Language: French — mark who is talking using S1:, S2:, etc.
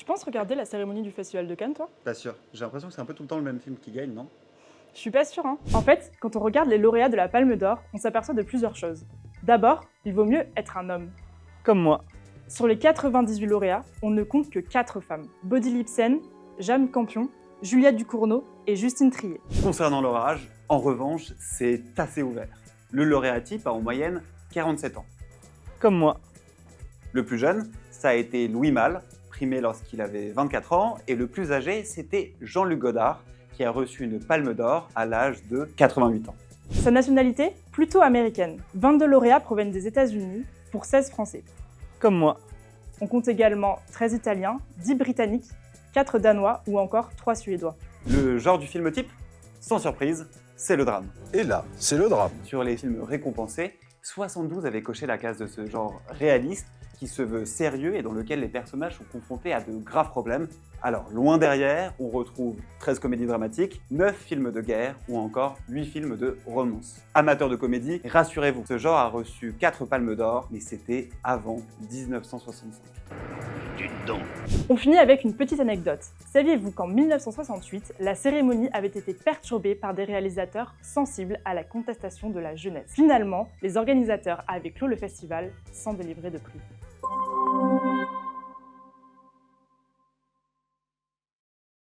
S1: penses regarder la cérémonie du Festival de Cannes, toi?
S2: Pas sûr. J'ai l'impression que c'est un peu tout le temps le même film qui gagne, non?
S1: Je suis pas sûre, hein. En fait, quand on regarde les lauréats de la Palme d'Or, on s'aperçoit de plusieurs choses. D'abord, il vaut mieux être un homme.
S3: Comme moi.
S1: Sur les 98 lauréats, on ne compte que 4 femmes. Bodil Lipsen, Jeanne Campion, Juliette Ducournau et Justine Triet.
S2: Concernant leur âge, en revanche, c'est assez ouvert. Le lauréat type a en moyenne 47 ans.
S3: Comme moi.
S2: Le plus jeune, ça a été Louis Malle, primé lorsqu'il avait 24 ans, et le plus âgé, c'était Jean-Luc Godard, qui a reçu une Palme d'Or à l'âge de 88 ans.
S1: Sa nationalité? Plutôt américaine. 22 lauréats proviennent des États-Unis pour 16 Français.
S3: Comme moi.
S1: On compte également 13 Italiens, 10 Britanniques, 4 Danois ou encore 3 Suédois.
S2: Le genre du film type? Sans surprise, c'est le drame.
S4: Et là, c'est le drame.
S2: Sur les films récompensés, 72 avaient coché la case de ce genre réaliste qui se veut sérieux et dans lequel les personnages sont confrontés à de graves problèmes. Alors, loin derrière, on retrouve 13 comédies dramatiques, 9 films de guerre ou encore 8 films de romance. Amateurs de comédie, rassurez-vous, ce genre a reçu 4 palmes d'or, mais c'était avant 1965.
S1: On finit avec une petite anecdote. Saviez-vous qu'en 1968, la cérémonie avait été perturbée par des réalisateurs sensibles à la contestation de la jeunesse? Finalement, les organisateurs avaient clos le festival sans délivrer de prix.